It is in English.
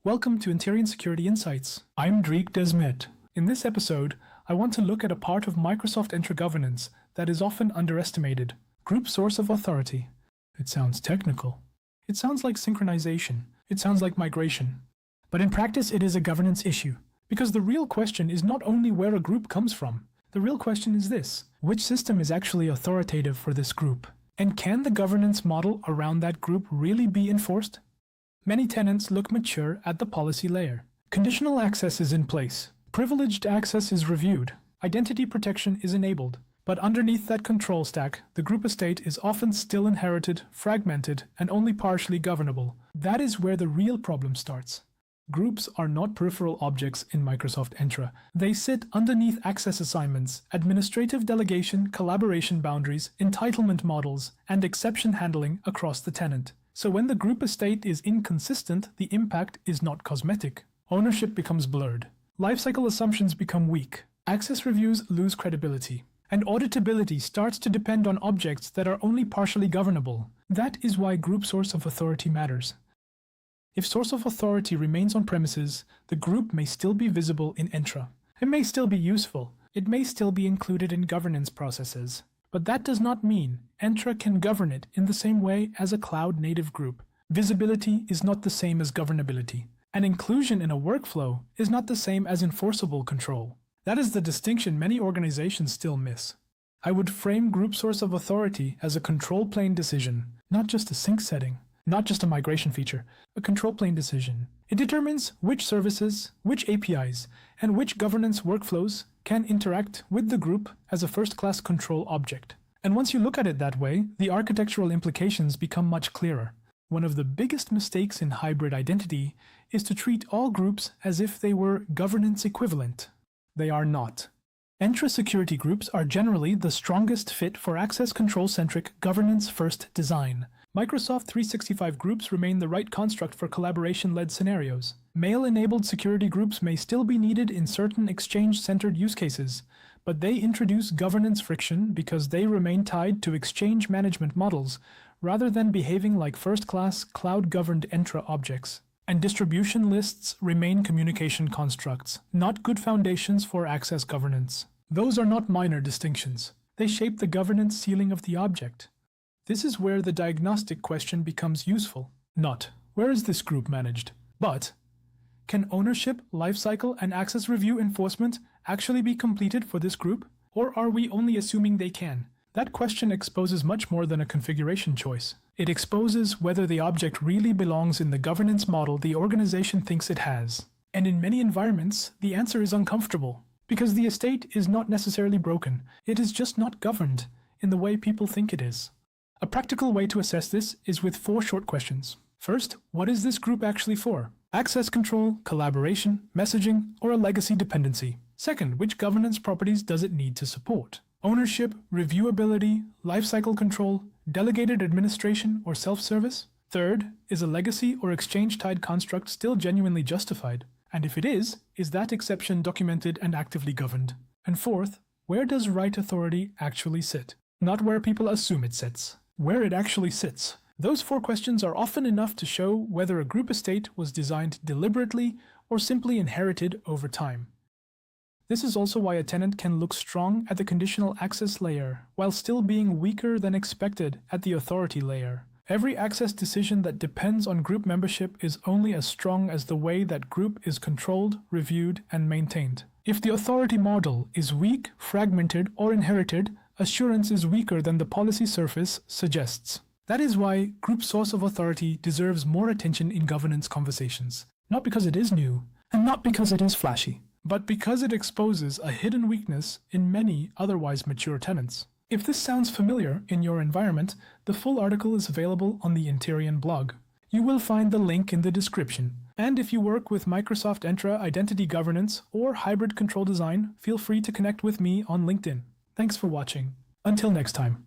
Welcome to Interian Security Insights. I'm Dreek Desmet. In this episode, I want to look at a part of Microsoft Entra governance that is often underestimated: group source of authority. It sounds technical. It sounds like synchronization. It sounds like migration. But in practice, it is a governance issue. Because the real question is not only where a group comes from. The real question is this: which system is actually authoritative for this group? And can the governance model around that group really be enforced? Many tenants look mature at the policy layer. Conditional access is in place. Privileged access is reviewed. Identity protection is enabled. But underneath that control stack, the group estate is often still inherited, fragmented, and only partially governable. That is where the real problem starts. Groups are not peripheral objects in Microsoft Entra. They sit underneath access assignments, administrative delegation, collaboration boundaries, entitlement models, and exception handling across the tenant. So when the group estate is inconsistent, the impact is not cosmetic. Ownership becomes blurred. Lifecycle assumptions become weak. Access reviews lose credibility. And auditability starts to depend on objects that are only partially governable. That is why group source of authority matters. If source of authority remains on premises, the group may still be visible in Entra. It may still be useful. It may still be included in governance processes. But that does not mean Entra can govern it in the same way as a cloud-native group. Visibility is not the same as governability. And inclusion in a workflow is not the same as enforceable control. That is the distinction many organizations still miss. I would frame group source of authority as a control plane decision, not just a sync setting, not just a migration feature, a control plane decision. It determines which services, which APIs, and which governance workflows can interact with the group as a first-class control object. And once you look at it that way, the architectural implications become much clearer. One of the biggest mistakes in hybrid identity is to treat all groups as if they were governance equivalent. They are not. Entra security groups are generally the strongest fit for access control-centric governance-first design. Microsoft 365 groups remain the right construct for collaboration-led scenarios. Mail-enabled security groups may still be needed in certain exchange-centered use cases, but they introduce governance friction because they remain tied to exchange management models rather than behaving like first-class cloud-governed Entra objects. And distribution lists remain communication constructs, not good foundations for access governance. Those are not minor distinctions. They shape the governance ceiling of the object. This is where the diagnostic question becomes useful. Not, where is this group managed? But, can ownership, lifecycle, and access review enforcement actually be completed for this group? Or are we only assuming they can? That question exposes much more than a configuration choice. It exposes whether the object really belongs in the governance model the organization thinks it has. And in many environments, the answer is uncomfortable, because the estate is not necessarily broken. It is just not governed in the way people think it is. A practical way to assess this is with 4 short questions. First, what is this group actually for? Access control, collaboration, messaging, or a legacy dependency? Second, which governance properties does it need to support? Ownership, reviewability, lifecycle control, delegated administration, or self-service? Third, is a legacy or exchange-tied construct still genuinely justified? And if it is that exception documented and actively governed? And fourth, where does right authority actually sit? Not where people assume it sits. Where it actually sits. Those 4 questions are often enough to show whether a group estate was designed deliberately or simply inherited over time. This is also why a tenant can look strong at the conditional access layer, while still being weaker than expected at the authority layer. Every access decision that depends on group membership is only as strong as the way that group is controlled, reviewed, and maintained. If the authority model is weak, fragmented, or inherited, assurance is weaker than the policy surface suggests. That is why group source of authority deserves more attention in governance conversations. Not because it is new, and not because it is flashy, but because it exposes a hidden weakness in many otherwise mature tenants. If this sounds familiar in your environment, the full article is available on the Interian blog. You will find the link in the description. And if you work with Microsoft Entra identity governance or hybrid control design, feel free to connect with me on LinkedIn. Thanks for watching. Until next time.